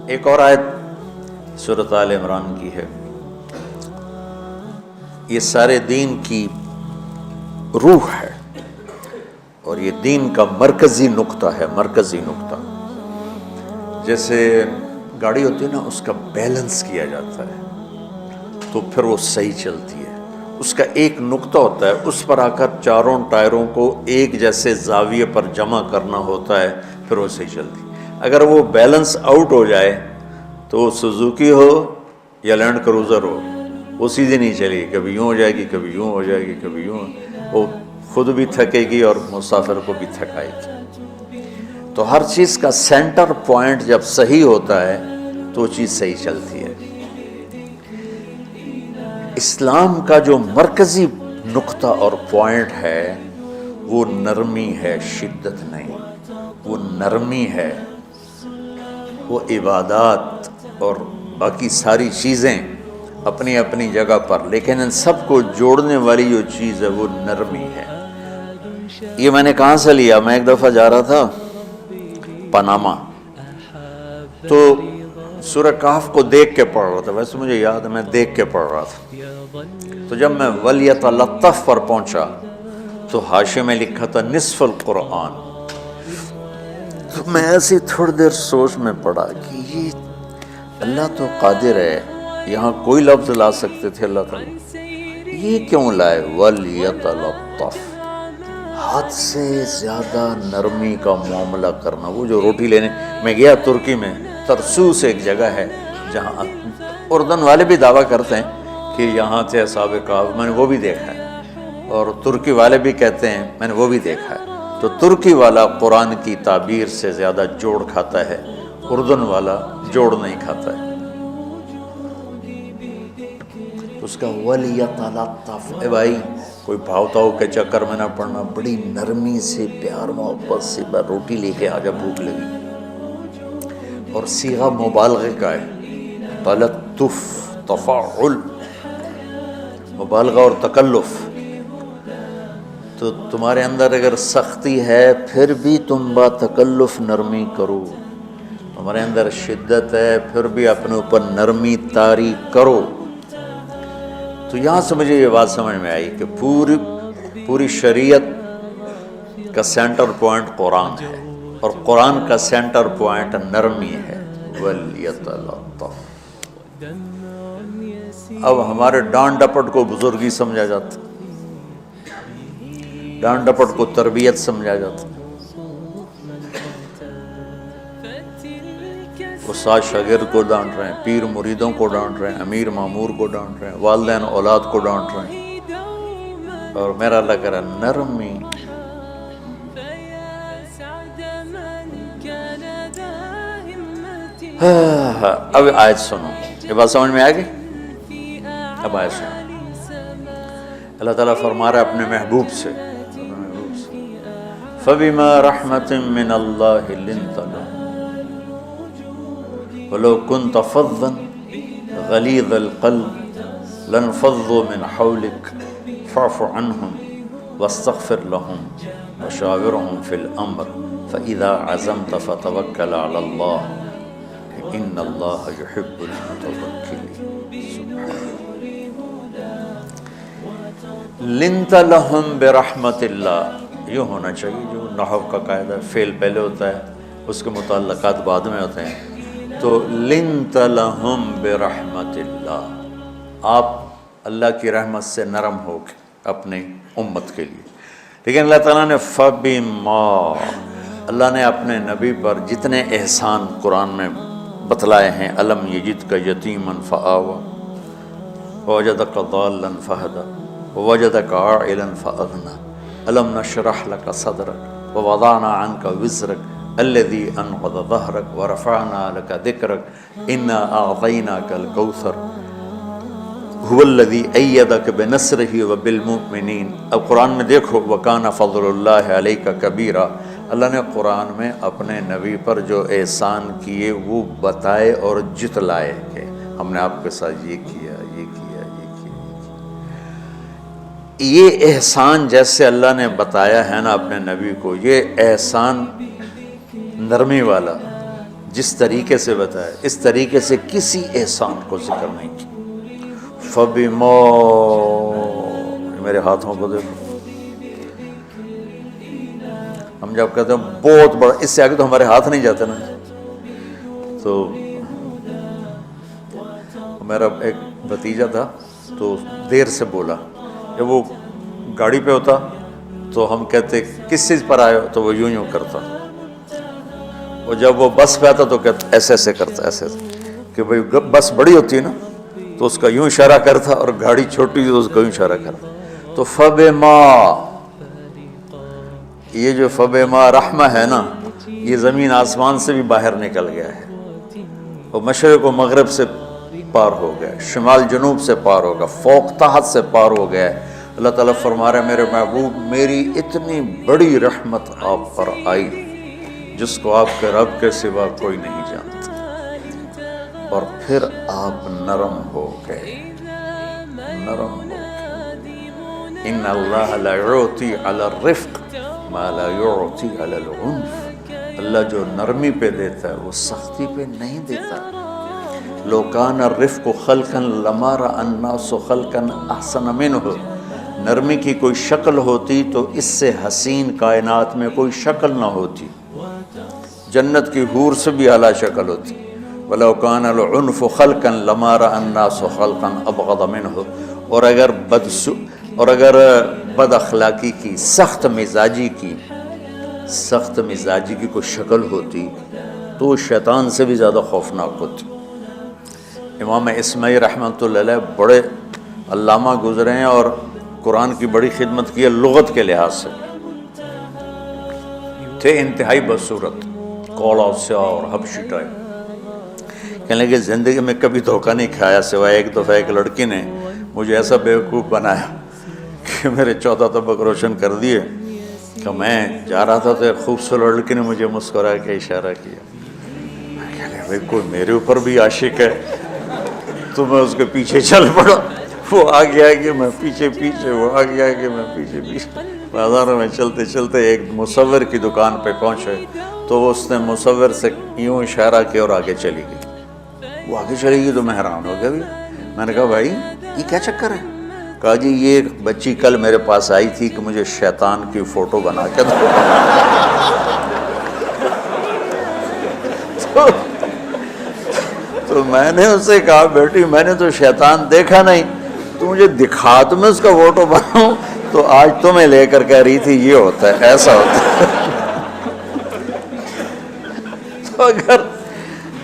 ایک اور آیت سورۃ آل عمران کی ہے، یہ سارے دین کی روح ہے اور یہ دین کا مرکزی نقطہ ہے، مرکزی نقطہ۔ جیسے گاڑی ہوتی ہے نا، اس کا بیلنس کیا جاتا ہے تو پھر وہ صحیح چلتی ہے۔ اس کا ایک نقطہ ہوتا ہے، اس پر آ کر چاروں ٹائروں کو ایک جیسے زاویے پر جمع کرنا ہوتا ہے، پھر وہ صحیح چلتی ہے۔ اگر وہ بیلنس آؤٹ ہو جائے تو سوزوکی ہو یا لینڈ کروزر ہو، وہ سیدھی نہیں چلے گی، کبھی یوں ہو جائے گی، کبھی یوں ہو جائے گی، کبھی یوں، وہ خود بھی تھکے گی اور مسافر کو بھی تھکائے گی۔ تو ہر چیز کا سینٹر پوائنٹ جب صحیح ہوتا ہے تو وہ چیز صحیح چلتی ہے۔ اسلام کا جو مرکزی نقطہ اور پوائنٹ ہے وہ نرمی ہے، شدت نہیں، وہ نرمی ہے، وہ عبادات اور باقی ساری چیزیں اپنی اپنی جگہ پر، لیکن ان سب کو جوڑنے والی جو چیز ہے وہ نرمی ہے۔ یہ میں نے کہاں سے لیا؟ میں ایک دفعہ جا رہا تھا پاناما، تو سورہ کہف کو دیکھ کے پڑھ رہا تھا، ویسے مجھے یاد ہے میں دیکھ کے پڑھ رہا تھا۔ تو جب میں وَلْيَتَلَطَّفْ پر پہنچا تو حاشیے میں لکھا تھا نصف القرآن۔ تو میں ایسی تھوڑی دیر سوچ میں پڑا کہ یہ اللہ تو قادر ہے، یہاں کوئی لفظ لا سکتے تھے اللہ تعالیٰ، یہ کیوں لائے وَلْيَتَلَطَّفْ؟ حد سے زیادہ نرمی کا معاملہ کرنا۔ وہ جو روٹی لینے میں گیا ترکی میں، ترسوس ایک جگہ ہے جہاں اردن والے بھی دعویٰ کرتے ہیں کہ یہاں تھے اصحاب کہف، میں نے وہ بھی دیکھا ہے، اور ترکی والے بھی کہتے ہیں میں نے وہ بھی دیکھا ہے۔ تو ترکی والا قرآن کی تعبیر سے زیادہ جوڑ کھاتا ہے، اردن والا جوڑ نہیں کھاتا ہے۔ اس کا وَلْيَتَلَطَّفْ، اے بھائی کوئی بھاؤ تاؤ کے چکر میں نہ پڑنا، بڑی نرمی سے، پیار محبت سے، روٹی لے کے آگے بھوک لگی، اور صیغہ مبالغے کا ہے، تلطف، تفاعل، مبالغہ اور تکلف۔ تو تمہارے اندر اگر سختی ہے پھر بھی تم با تکلف نرمی کرو، تمہارے اندر شدت ہے پھر بھی اپنے اوپر نرمی طاری کرو۔ تو یہاں سے مجھے یہ بات سمجھ میں آئی کہ پوری شریعت کا سینٹر پوائنٹ قرآن ہے، اور قرآن کا سینٹر پوائنٹ نرمی ہے، وَلْيَتَلَطَّفْ۔ اب ہمارے ڈانٹ ڈپٹ کو بزرگی سمجھا جاتا، ڈانٹ ڈپٹ کو تربیت سمجھا جاتا، استاد شاگرد کو ڈانٹ رہے ہیں، پیر مریدوں کو ڈانٹ رہے ہیں، امیر مامور کو ڈانٹ رہے ہیں، والدین اولاد کو ڈانٹ رہے ہیں، اور میرا اللہ کہہ رہا ہے نرمی۔ اب آیت سنو، یہ بات سمجھ میں آ گئی؟ اب آیت سنو، اللہ تعالیٰ فرما رہا ہے اپنے محبوب سے، فَبِمَا رَحْمَةٍ مِّنَ اللَّهِ لِنْتَ لَهُمْ وَلَوْ كُنْتَ فَظًّا غَلِيظَ الْقَلْبِ لَانفَضُّوا مِنْ حَوْلِكَ فَاعْفُ عَنْهُمْ وَاسْتَغْفِرْ لَهُمْ وَشَاوِرْهُمْ فِي الْأَمْرِ فَإِذَا عَزَمْتَ فَتَوَكَّلْ عَلَى اللَّهِ إِنَّ اللَّهَ يُحِبُّ الْمُتَوَكِّلِينَ۔ لِنْتَ لَهُمْ بِرَحْمَةِ اللَّهِ، یوں ہونا چاہیے، جو نحو کا قاعدہ ہے، فعل پہلے ہوتا ہے اس کے متعلقات بعد میں ہوتے ہیں۔ تو لِنْتَ لَهُمْ بِرَحْمَةِ اللَّهِ، آپ اللہ کی رحمت سے نرم ہو کے اپنے امت کے لیے، لیکن اللہ تعالیٰ نے فَبِمَا، اللہ نے اپنے نبی پر جتنے احسان قرآن میں بتلائے ہیں، أَلَمْ يَجِدْكَ يَتِيمًا فَآوَىٰ وَوَجَدَكَ ضَالًّا فَهَدَىٰ وَوَجَدَكَ عَائِلًا فَأَغْنَىٰ أَلَمْ نَشْرَحْ لَكَ صَدْرَكَ وَوَضَعْنَا عَنْكَ وِزْرَكَ الَّذِي أَنْقَضَ ظَهْرَكَ وَرَفَعْنَا لَكَ ذِكْرَكَ إِنَّا أَعْطَيْنَاكَ الْكَوْثَرَ هُوَ الَّذِي أَيَّدَكَ بِنَصْرِهِ وَبِالْمُؤْمِنِينَ۔ اب قرآن میں دیکھو وَكَانَ فَضْلُ اللَّهِ عَلَيْكَ كَبِيرًا، اللہ نے قرآن میں اپنے نبی پر جو احسان کیے وہ بتائے اور جتلائے کہ ہم نے آپ کے ساتھ یہ کیا، یہ کیا، یہ کیا۔ یہ احسان جیسے اللہ نے بتایا ہے نا اپنے نبی کو، یہ احسان نرمی والا جس طریقے سے بتایا اس طریقے سے کسی احسان کو ذکر نہیں کیا۔ فَبِمَا، میرے ہاتھوں کو دیکھو، ہم جب کہتے ہیں بہت بڑا، اس سے آگے تو ہمارے ہاتھ نہیں جاتے نا۔ تو میرا ایک بھتیجا تھا تو دیر سے بولا، جب وہ گاڑی پہ ہوتا تو ہم کہتے کس چیز پر آئے ہو، تو وہ یوں یوں کرتا، اور جب وہ بس پہ آتا تو کہتا ایسے ایسے کرتا، ایسے ایسے، کہ بھئی بس بڑی ہوتی ہے نا تو اس کا یوں اشارہ کرتا، اور گاڑی چھوٹی تو اس کا یوں اشارہ کرتا۔ تو فَبِمَا، یہ جو فَبِمَا رحمہ ہے نا، یہ زمین آسمان سے بھی باہر نکل گیا ہے، اور مشرق و مغرب سے پار ہو گیا، شمال جنوب سے پار ہو گیا، فوق تحت سے پار ہو گیا ہے۔ اللہ تعالیٰ فرما رہے ہیں میرے محبوب، میری اتنی بڑی رحمت آپ پر آئی جس کو آپ کے رب کے سوا کوئی نہیں جانتا، اور پھر آپ نرم ہو گئے، نرم ہو گئے۔ ان اللہ لا یعطی علی الرفق ما لا یعطی علی العنف، اللہ جو نرمی پہ دیتا ہے وہ سختی پہ نہیں دیتا۔ لو کان الرفق خلقا لما رأى الناس خلقا احسن منہ، نرمی کی کوئی شکل ہوتی تو اس سے حسین کائنات میں کوئی شکل نہ ہوتی، جنت کی حور سے بھی اعلیٰ شکل ہوتی۔ وَلَوْ كَانَ الْعُنْفُ خَلْقًا لَمَا رَأَى النَّاسُ خَلْقًا أَبْغَضَ مِنْهُ، اور اگر بد اخلاقی کی، سخت مزاجی کی کوئی شکل ہوتی تو شیطان سے بھی زیادہ خوفناک ہوتی۔ امام اسماعیل رحمۃ اللہ علیہ بڑے علامہ گزرے ہیں اور قرآن کی بڑی خدمت کی ہے لغت کے لحاظ سے، تھے انتہائی بدصورت، کوڑا سیاہ اور حبشی ٹائپ۔ کہنے لگے زندگی میں کبھی دھوکہ نہیں کھایا، سوائے ایک دفعہ ایک لڑکی نے مجھے ایسا بیوقوف بنایا کہ میرے 14 طبق روشن کر دیے، کہ میں جا رہا تھا تو ایک خوبصورت لڑکی نے مجھے مسکرا کے اشارہ کیا، میں کہہ لیا بھائی کوئی میرے اوپر بھی عاشق ہے، تو میں اس کے پیچھے چل پڑا، وہ آگے آگے میں پیچھے پیچھے، وہ آگے آگے میں پیچھے پیچھے، بازاروں میں چلتے چلتے ایک مصور کی دکان پہ پہنچے تو اس نے مصور سے یوں اشارہ کیا اور آگے چلی گئی۔ وہ آگے چلی گئی تو میں حیران ہو گیا، میں نے کہا بھائی یہ کیا چکر ہے؟ کہا جی یہ بچی کل میرے پاس آئی تھی کہ مجھے شیطان کی فوٹو بنا کے دو۔ تو میں نے اس سے کہا بیٹی میں نے تو شیطان دیکھا نہیں، تو مجھے دکھا تو میں اس کا فوٹو بناؤں، تو آج تمہیں لے کر کہہ رہی تھی یہ ہوتا ہے، ایسا ہوتا ہے۔ تو اگر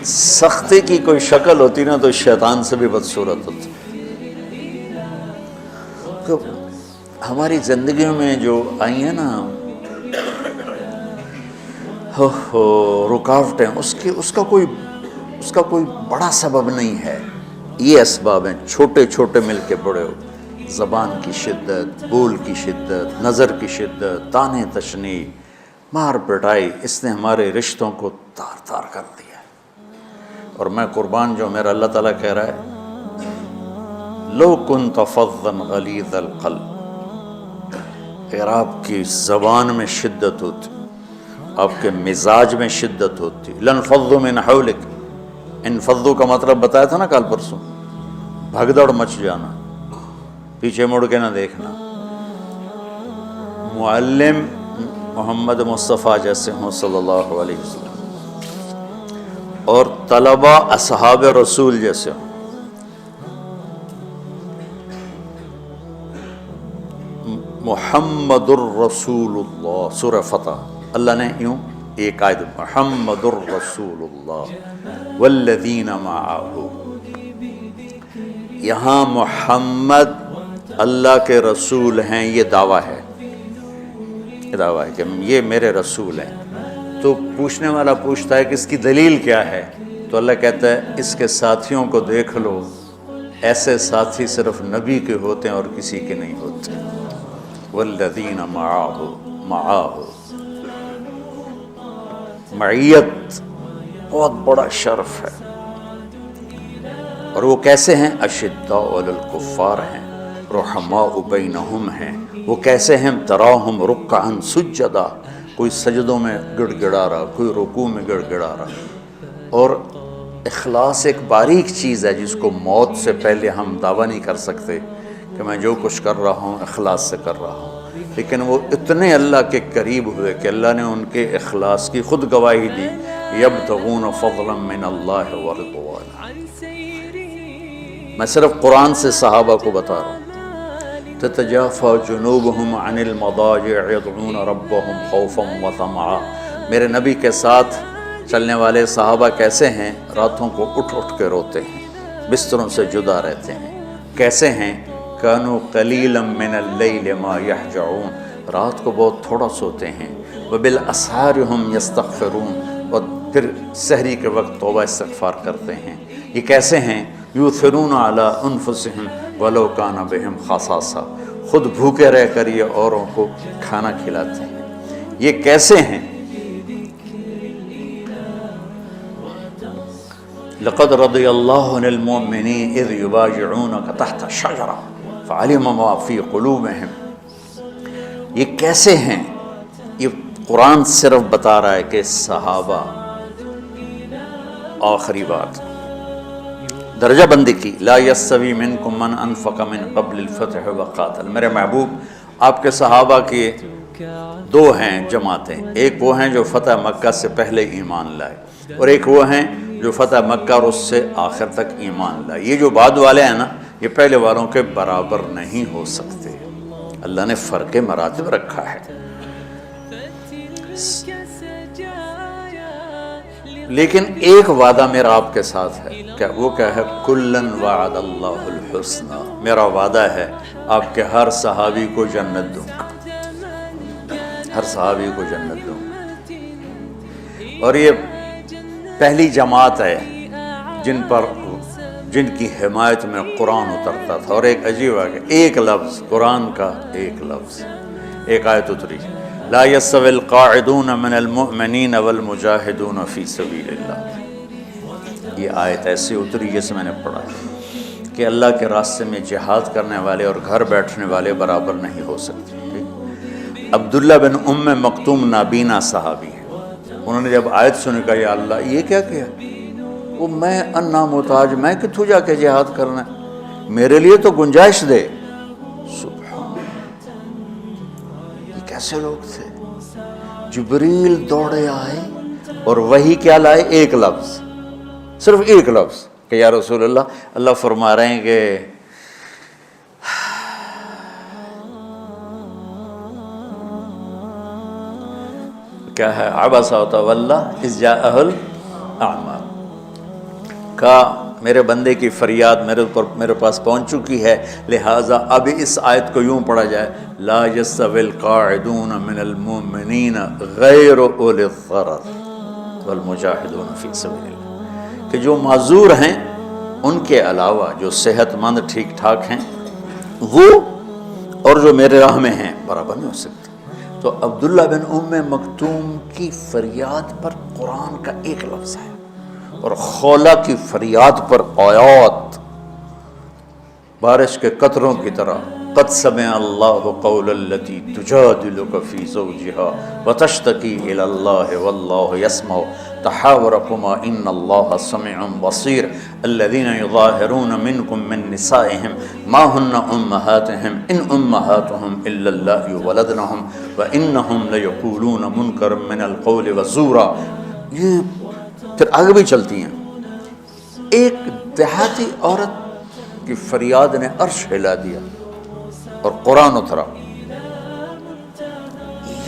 سختی کی کوئی شکل ہوتی نا تو شیطان سے بھی بدصورت ہوتی۔ تو ہماری زندگیوں میں جو آئی ہیں نا رکاوٹیں، اس کا کوئی بڑا سبب نہیں ہے، یہ اسباب ہیں چھوٹے چھوٹے مل کے بڑے ہو، زبان کی شدت، بول کی شدت، نظر کی شدت، تانے تشنی، مار پٹائی، اس نے ہمارے رشتوں کو تار تار کر دیا۔ اور میں قربان جو میرا اللہ تعالیٰ کہہ رہا ہے لو کنت فظا غلیظ القلب، اگر آپ کی زبان میں شدت ہوتی، آپ کے مزاج میں شدت ہوتی، لانفضوا من حولک، انفضوا کا مطلب بتایا تھا نا کل پرسوں، بھگدڑ مچ جانا، پیچھے مڑ کے نہ دیکھنا۔ معلم محمد مصطفیٰ جیسے ہوں صلی اللہ علیہ وسلم، اور طلبہ اصحاب رسول جیسے ہوں، محمد الرسول اللہ، سورہ فتح اللہ نے یوں ایک آیت، محمد الرسول اللہ والذین معہ، یہاں محمد اللہ کے رسول ہیں، یہ دعویٰ ہے کہ یہ میرے رسول ہیں۔ تو پوچھنے والا پوچھتا ہے کہ اس کی دلیل کیا ہے، تو اللہ کہتا ہے اس کے ساتھیوں کو دیکھ لو، ایسے ساتھی صرف نبی کے ہوتے ہیں اور کسی کے نہیں ہوتے۔ والذین معہ، معیت بہت بڑا شرف ہے۔ اور وہ کیسے ہیں؟ اشداء علی الکفار ہیں، رحماء بینہم ہیں۔ وہ کیسے ہیں؟ تراہم رکعا سجدا، کوئی سجدوں میں گڑ گڑا رہا، کوئی رکوع میں گڑ گڑا رہا۔ اور اخلاص ایک باریک چیز ہے جس کو موت سے پہلے ہم دعویٰ نہیں کر سکتے کہ میں جو کچھ کر رہا ہوں اخلاص سے کر رہا ہوں، لیکن وہ اتنے اللہ کے قریب ہوئے کہ اللہ نے ان کے اخلاص کی خود گواہی دی، یبتغون فضلا من اللہ ورضوانا۔ میں صرف قرآن سے صحابہ کو بتا رہا ہوں، تتجافى جنوبهم عن المضاجع يدعون ربهم خوفا وطمعا۔ میرے نبی کے ساتھ چلنے والے صحابہ کیسے ہیں؟ راتوں کو اٹھ اٹھ کے روتے ہیں، بستروں سے جدا رہتے ہیں۔ کیسے ہیں؟ كانوا قليلا من الليل ما يهجعون، رات کو بہت تھوڑا سوتے ہیں، وبالاسحار هم يستغفرون، اور پھر سحری کے وقت توبہ استغفار کرتے ہیں۔ یہ کیسے ہیں؟ یؤثرون علی انفسهم ولو کان بهم خصاصہ، خود بھوکے رہ کر یہ اوروں کو کھانا کھلاتے ہیں۔ یہ کیسے ہیں؟ لقد رضی اللہ عن المؤمنین اذ یبایعونک تحت الشجرہ فعلم ما فی قلوبہم۔ یہ کیسے ہیں؟ یہ قرآن صرف بتا رہا ہے کہ صحابہ، آخری بات درجہ بندی کی، لا یستوی منکم من انفق من قبل الفتح وقاتل۔ میرے محبوب، آپ کے صحابہ کے دو ہیں جماعتیں، ایک وہ ہیں جو فتح مکہ سے پہلے ایمان لائے، اور ایک وہ ہیں جو فتح مکہ اور اس سے آخر تک ایمان لائے۔ یہ جو بعد والے ہیں نا، یہ پہلے والوں کے برابر نہیں ہو سکتے، اللہ نے فرق مراتب رکھا ہے۔ لیکن ایک وعدہ میرا آپ کے ساتھ ہے، کیا وہ کیا ہے؟ کلن وعد اللہ الحسنى، میرا وعدہ ہے آپ کے ہر صحابی کو جنت دوں گا، ہر صحابی کو جنت دوں گا۔ اور یہ پہلی جماعت ہے جن کی حمایت میں قرآن اترتا تھا۔ اور ایک عجیب ہے کہ ایک لفظ قرآن کا، ایک لفظ، ایک آیت اتری، لا يستوي القاعدون من المؤمنین والمجاہدون فی سبیل اللہ۔ یہ آیت ایسی اتری جیسے میں نے پڑھا کہ اللہ کے راستے میں جہاد کرنے والے اور گھر بیٹھنے والے برابر نہیں ہو سکتے۔ عبداللہ بن ام مکتوم نابینا صحابی ہیں، انہوں نے جب آیت سنی کہا یا اللہ یہ کیا کیا؟ وہ میں انا محتاج، میں کتوں جا کے جہاد کرنا ہے، میرے لیے تو گنجائش دے۔ کیسے لوگ تھے؟ جبریل دوڑے آئے اور وہی کیا لائے؟ ایک لفظ، صرف ایک لفظ کہ یا رسول اللہ، اللہ فرما رہے ہیں کہ کیا ہے؟ عبس وتولی اذ جاءہ الاعمى، کا میرے بندے کی فریاد میرے پاس پہنچ چکی ہے، لہٰذا اب اس آیت کو یوں پڑھا جائے، لا یستوی القاعدون من المؤمنین غیر اولی الضرر والمجاہدون فی سبیل اللہ، کہ جو معذور ہیں ان کے علاوہ جو صحت مند ٹھیک ٹھاک ہیں وہ اور جو میرے راہ میں ہیں برابر نہیں ہو سکتے۔ تو عبداللہ بن ام مکتوم کی فریاد پر قرآن کا ایک لفظ ہے، اور خولہ کی فریاد پر آیات بارش کے قطروں کی طرح، قد سمع اللہ قول التی تجادلک فی زوجہا وتشتکی الی اللہ واللہ یسمع تحاورکما ان اللہ سمیع بصیر الذین یظاہرون منکم من نسائہم ما ہن امہاتہم ان امہاتہم الا اللہ ولدنہم وانہم لیقولون منکرا من القول وزورا۔ یہ پھر آگے بھی چلتی ہیں۔ ایک دیہاتی عورت کی فریاد نے عرش ہلا دیا اور قرآن اترا۔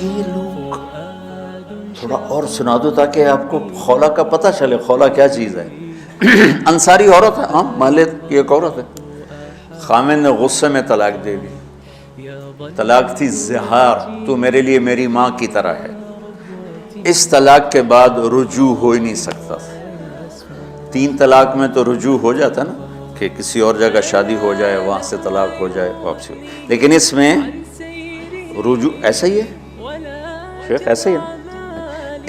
یہ لوگ تھوڑا اور سنا دو تاکہ آپ کو خولہ کا پتہ چلے، خولہ کیا چیز ہے۔ انصاری عورت ہے، ہاں محلے کی ایک عورت ہے، خامن نے غصے میں طلاق دے دی، طلاق تھی زہار، تو میرے لیے میری ماں کی طرح ہے۔ اس طلاق کے بعد رجوع ہو ہی نہیں سکتا۔ 3 طلاق میں تو رجوع ہو جاتا نا، کہ کسی اور جگہ شادی ہو جائے، وہاں سے طلاق ہو جائے، واپسی ہو، لیکن اس میں رجوع ایسا ہی ہے شیخ، ایسا ہی ہے۔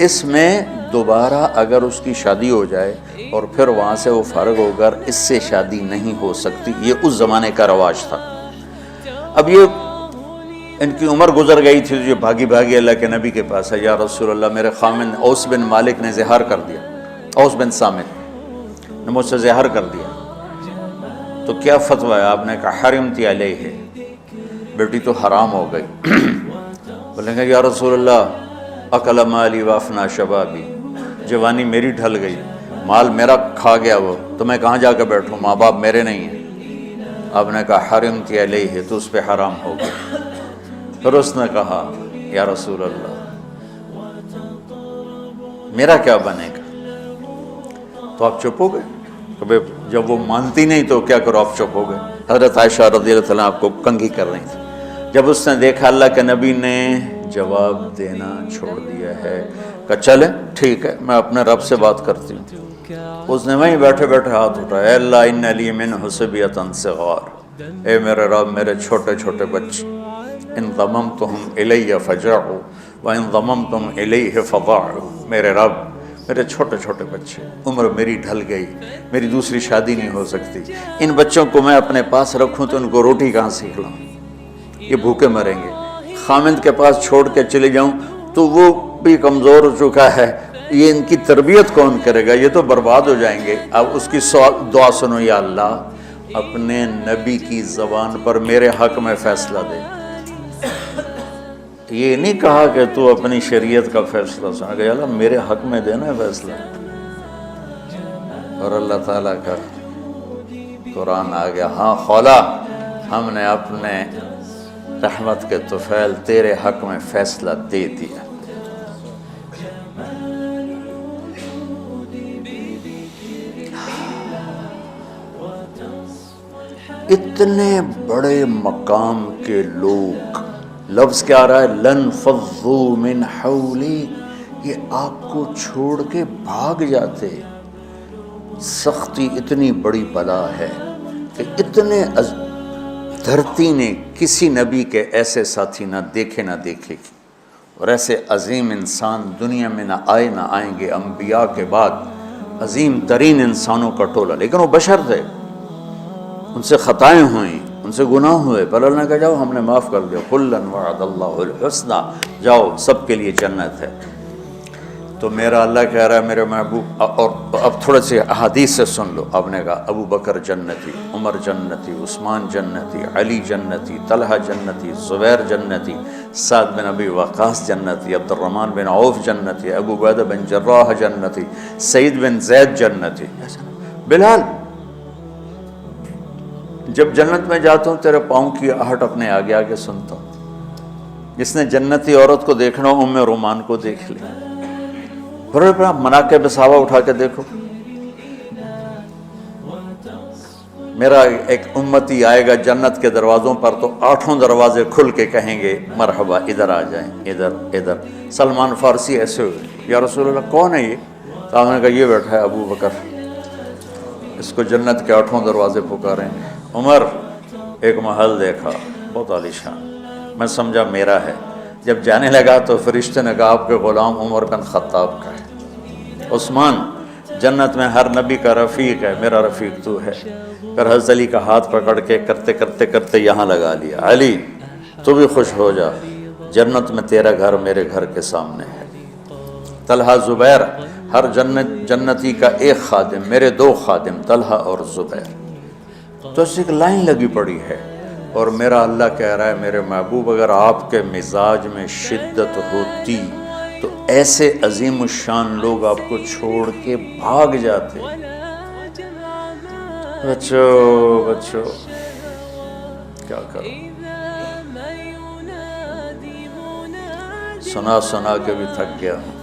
اس میں دوبارہ اگر اس کی شادی ہو جائے اور پھر وہاں سے وہ فارغ ہو کر اس سے شادی نہیں ہو سکتی، یہ اس زمانے کا رواج تھا۔ اب یہ ان کی عمر گزر گئی تھی، جو بھاگی بھاگی اللہ کے نبی کے پاس ہے، یا رسول اللہ میرے خامن اوس بن مالک نے زہار کر دیا، اوس بن صامت نے مجھ سے زہر کر دیا، تو کیا فتویٰ ہے؟ آپ نے کہا حرمتی علیہ، بیٹی تو حرام ہو گئی۔ بولیں گے یا رسول اللہ اکل مالی وافنا شبابی، جوانی میری ڈھل گئی، مال میرا کھا گیا وہ، تو میں کہاں جا کے بیٹھوں، ماں باپ میرے نہیں ہیں۔ آپ نے کہا حرمتی علیہ، تو اس پہ حرام ہو گئی۔ پھر اس نے کہا یا رسول اللہ میرا کیا بنے گا؟ تو آپ چپ ہو گئے کہ جب وہ مانتی نہیں تو کیا کرو، آپ چپ ہو گئے۔ حضرت عائشہ رضی اللہ عنہ آپ کو کنگھی کر رہی تھی، جب اس نے دیکھا اللہ کے نبی نے جواب دینا چھوڑ دیا ہے کہ چلے ٹھیک ہے میں اپنے رب سے بات کرتی ہوں، اس نے وہیں بیٹھے بیٹھے ہاتھ اٹھایا، اے اللہ ان لی من حسبیۃ صغار، اے میرے رب میرے چھوٹے چھوٹے بچے، ان ضممتہم الی فجعوا وان ضممتم الیہ فضاعوا، میرے رب میرے چھوٹے چھوٹے بچے، عمر میری ڈھل گئی، میری دوسری شادی نہیں ہو سکتی، ان بچوں کو میں اپنے پاس رکھوں تو ان کو روٹی کہاں سے کھلاؤں، یہ بھوکے مریں گے، خامند کے پاس چھوڑ کے چلے جاؤں تو وہ بھی کمزور ہو چکا ہے، یہ ان کی تربیت کون کرے گا، یہ تو برباد ہو جائیں گے۔ اب اس کی دعا سنو، یا اللہ اپنے نبی کی زبان پر میرے حق میں فیصلہ دے۔ یہ نہیں کہا کہ تو اپنی شریعت کا فیصلہ سنا، کہ اللہ میرے حق میں دینا ہے فیصلہ۔ اور اللہ تعالیٰ کا قرآن آ گیا، ہاں خولا ہم نے اپنے رحمت کے طفیل تیرے حق میں فیصلہ دے دیا۔ اتنے بڑے مقام کے لوگ، لفظ کیا آ رہا ہے، لن فضوا من حولی، یہ آپ کو چھوڑ کے بھاگ جاتے۔ سختی اتنی بڑی بلا ہے کہ اتنے دھرتی نے کسی نبی کے ایسے ساتھی نہ دیکھے نہ دیکھے گی، اور ایسے عظیم انسان دنیا میں نہ آئیں گے انبیاء کے بعد، عظیم ترین انسانوں کا ٹولہ، لیکن وہ بشر تھے، ان سے خطائیں ہوئیں، ان سے گناہ ہوئے، پر اللہ نے کہا جاؤ ہم نے معاف کر دیا، کلا وعد اللہ الحسنى، جاؤ سب کے لیے جنت ہے۔ تو میرا اللہ کہہ رہا ہے میرے محبوب، اور اب تھوڑے سے احادیث سے سن لو۔ آپ نے کہا ابو بکر جنتی، عمر جنتی، عثمان جنتی، علی جنتی، طلحہ جنتی، زبیر جنتی، سعد بن ابی وقاص جنتی، عبد الرحمن بن عوف جنتی، ابو عبیدہ بن جراح جنتی، سعید بن زید جنتی، بلال جب جنت میں جاتا ہوں تیرے پاؤں کی آہٹ اپنے آگے آگے سنتا ہوں۔ جس نے جنتی عورت کو دیکھنا ہو ام رومان کو دیکھ لیں، بڑے بڑا مناقب صحابہ اٹھا کے دیکھو۔ میرا ایک امتی آئے گا جنت کے دروازوں پر تو 8 دروازے کھل کے کہیں گے مرحبا ادھر آ جائیں، ادھر ادھر۔ سلمان فارسی ایسے ہوئے، یا رسول اللہ کون ہے یہ؟ تو آپ نے کہا یہ بیٹھا ہے ابو بکر، اس کو جنت کے 8 دروازے پکاریں گے۔ عمر ایک محل دیکھا بہت عالیشان، میں سمجھا میرا ہے، جب جانے لگا تو فرشتے نے کہا آپ کے غلام عمر بن خطاب کا ہے۔ عثمان جنت میں ہر نبی کا رفیق ہے، میرا رفیق تو ہے۔ پھر حضرت علی کا ہاتھ پکڑ کے کرتے کرتے کرتے یہاں لگا لیا، علی تو بھی خوش ہو جا، جنت میں تیرا گھر میرے گھر کے سامنے ہے۔ طلحہ زبیر، ہر جنتی کا ایک خادم، میرے 2 خادم طلحہ اور زبیر۔ تو اس ایک لائن لگی پڑی ہے، اور میرا اللہ کہہ رہا ہے میرے محبوب اگر آپ کے مزاج میں شدت ہوتی تو ایسے عظیم الشان لوگ آپ کو چھوڑ کے بھاگ جاتے۔ بچو کیا کرو، سنا سنا کے بھی تھک گیا ہوں۔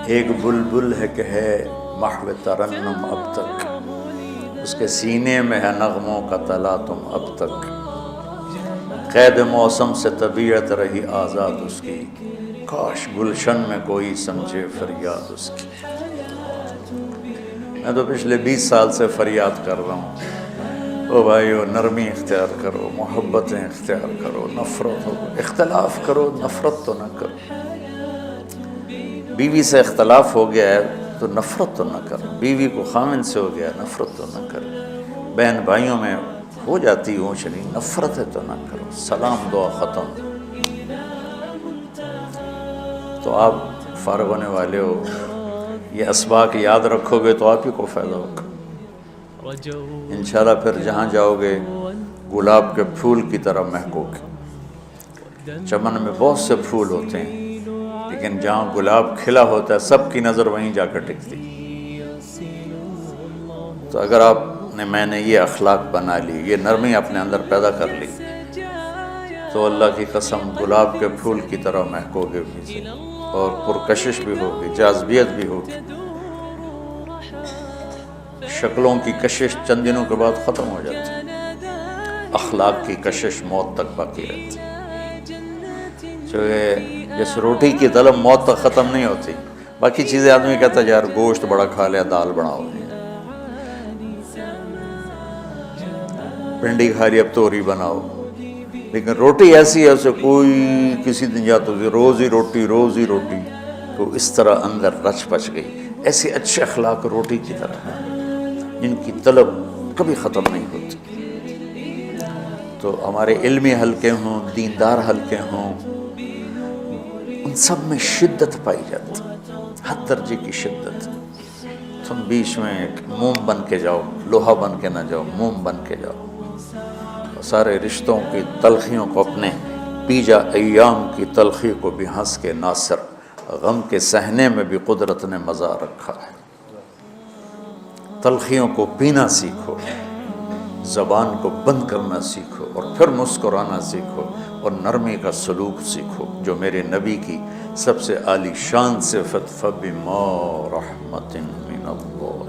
ایک بلبل ہے کہ ہے محو ترنم اب تک، اس کے سینے میں ہے نغموں کا تلاطم اب تک، قید موسم سے طبیعت رہی آزاد اس کی، کاش گلشن میں کوئی سمجھے فریاد اس کی۔ میں تو پچھلے 20 سال سے فریاد کر رہا ہوں، او بھائیو نرمی اختیار کرو، محبتیں اختیار کرو، نفرت ہو، اختلاف کرو، نفرت تو نہ کرو۔ بیوی سے اختلاف ہو گیا ہے تو نفرت تو نہ کرو، بیوی کو خامن سے ہو گیا نفرت تو نہ کرو، بہن بھائیوں میں ہو جاتی اونچ نہیں، نفرت ہے تو نہ کرو، سلام دعا ختم۔ تو آپ فارغ ہونے والے ہو، یہ اسباق یاد رکھو گے تو آپ ہی کو فائدہ ہوگا انشاءاللہ. پھر جہاں جاؤ گے گلاب کے پھول کی طرح مہکو گے. چمن میں بہت سے پھول ہوتے ہیں، لیکن جہاں گلاب کھلا ہوتا ہے سب کی نظر وہیں جا کر ٹکتی. تو اگر آپ نے میں نے یہ اخلاق بنا لی، یہ نرمی اپنے اندر پیدا کر لی، تو اللہ کی قسم گلاب کے پھول کی طرح مہکو گے بھی، اور پرکشش بھی ہوگی، جاذبیت بھی ہوگی. شکلوں کی کشش چند دنوں کے بعد ختم ہو جاتی، اخلاق کی کشش موت تک باقی رہتی. جیسے روٹی کی طلب موت تک ختم نہیں ہوتی. باقی چیزیں آدمی کہتا ہے یار گوشت بڑا کھا لیا، دال بناؤ، بھنڈی کھا لی اب توری بناؤ، لیکن روٹی ایسی ہے اسے کوئی کسی دن جاتا روز ہی روٹی روز ہی روٹی، تو اس طرح اندر رچ پچ گئی. ایسے اچھے اخلاق روٹی کی طرح ہیں جن کی طلب کبھی ختم نہیں ہوتی. تو ہمارے علمی حلقے ہوں، دیندار حلقے ہوں، ان سب میں شدت پائی جاتی، ہر درجے کی شدت. تم بیچ میں ایک موم بن کے جاؤ، لوہا بن کے نہ جاؤ، موم بن کے جاؤ. سارے رشتوں کی تلخیوں کو اپنے پی جا، ایام کی تلخی کو بھی ہنس کے ناصر، غم کے سہنے میں بھی قدرت نے مزہ رکھا ہے. تلخیوں کو پینا سیکھو، زبان کو بند کرنا سیکھو، اور پھر مسکرانا سیکھو، اور نرمی کا سلوک سیکھو جو میرے نبی کی سب سے عالی شان صفت فَبِمَا رَحْمَةٍ مِّنَ اللَّهِ.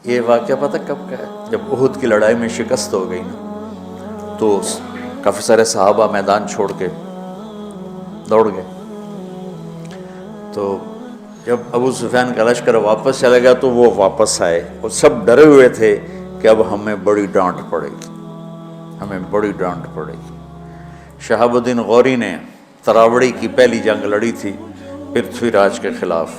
یہ واقعہ پتہ کب کا ہے؟ جب احد کی لڑائی میں شکست ہو گئی نا، تو کافی سارے صحابہ میدان چھوڑ کے دوڑ گئے. تو جب ابو سفیان کا لشکر واپس چلا گیا تو وہ واپس آئے، اور سب ڈرے ہوئے تھے کہ اب ہمیں بڑی ڈانٹ پڑے گی، ہمیں بڑی ڈانٹ پڑے گی. شہاب الدین غوری نے تراوڑی کی پہلی جنگ لڑی تھی پرتھوی راج کے خلاف.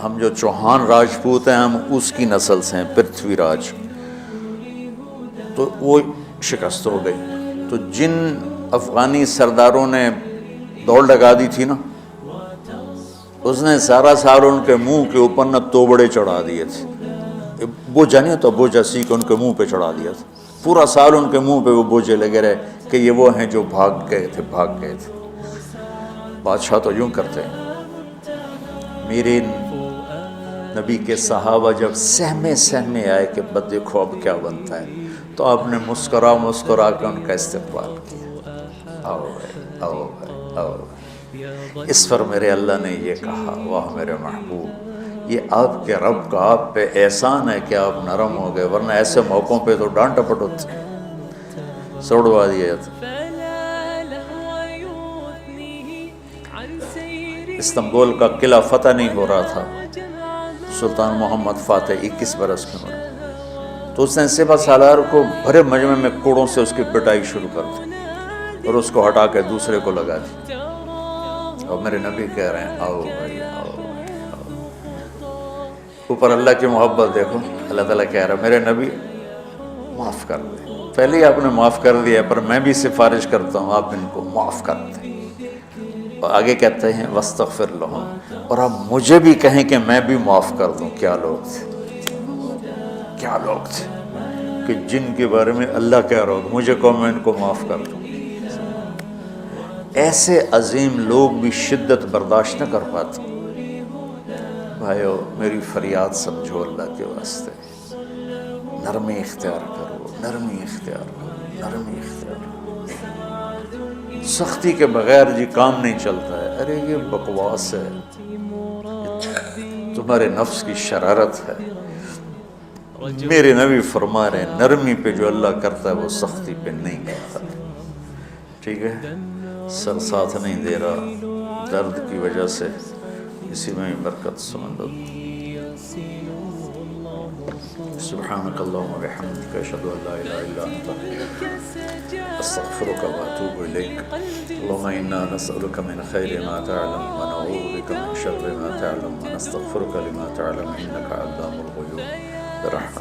ہم جو چوہان راجپوت ہیں ہم اس کی نسل سے ہیں، پرتھوی راج. تو وہ شکست ہو گئی. تو جن افغانی سرداروں نے دوڑ لگا دی تھی نا، اس نے سارا سال ان کے منہ کے اوپر نہ توبڑے چڑھا دیے تھے. بوجھا نہیں ہوتا، بوجھا سیکھ ان کے منہ پہ چڑھا دیا تھا. پورا سال ان کے منہ پہ وہ بوجھے لگے رہے کہ یہ وہ ہیں جو بھاگ گئے تھے. بادشاہ تو یوں کرتے ہیں. میرے نبی کے صحابہ جب سہمے آئے کہ بس دیکھو اب کیا بنتا ہے، تو آپ نے مسکرا کے ان کا استقبال کیا. آؤ بھائی، آؤ بھائی، آؤ بھائی. اس پر میرے اللہ نے یہ کہا، واہ میرے محبوب، یہ آپ کے رب کا آپ پہ احسان ہے کہ آپ نرم ہو گئے، ورنہ ایسے موقعوں پہ تو ڈانٹ ڈپٹ ہوتی، سوڑوا دیا جاتا. استنبول کا قلعہ فتح نہیں ہو رہا تھا، سلطان محمد فاتح 21 برس کی عمر، تو اس نے سپہ سالار کو بھرے مجمع میں کوڑوں سے اس کی پٹائی شروع کر دی اور اس کو ہٹا کے دوسرے کو لگا دی. اور میرے نبی کہہ رہے ہیں آؤ بھائی، آؤ بھائی، آؤ. اوپر اللہ کی محبت دیکھو، اللہ تعالیٰ کہہ رہا ہے میرے نبی معاف کر دیں. پہلے ہی آپ نے معاف کر دیا، پر میں بھی سفارش کرتا ہوں آپ ان کو معاف کر دیں. اور آگے کہتے ہیں وَاسْتَغْفِرْ لَهُمْ، اور آپ مجھے بھی کہیں کہ میں بھی معاف کر دوں. کیا لوگ تھے، کیا لوگ تھے کہ جن کے بارے میں اللہ کہہ رہا ہوں مجھے کہو میں ان کو معاف کر دوں. ایسے عظیم لوگ بھی شدت برداشت نہ کر پاتے. بھائیو میری فریاد سمجھو اللہ کے واسطے، نرمی اختیار کرو، نرمی اختیار کرو، نرمی اختیار کرو. سختی کے بغیر جی کام نہیں چلتا ہے. ارے یہ بکواس ہے، تمہارے نفس کی شرارت ہے. میرے نبی فرما رہے ہیں نرمی پہ جو اللہ کرتا ہے وہ سختی پہ نہیں کرتا. ٹھیک ہے، سر ساتھ نہیں دے رہا درد کی وجہ سے، اسی میں برکت سمجھ لو. سبحانک اللہم و بحمدک، اشہد ان لا الہ الا انت، استغفرک و اتوب الیک. اللہم انا نسألک من خیر ما تعلم و نعوذ بک من شر ما تعلم و نستغفرک لما تعلم انک علام الغیوب برحمتک.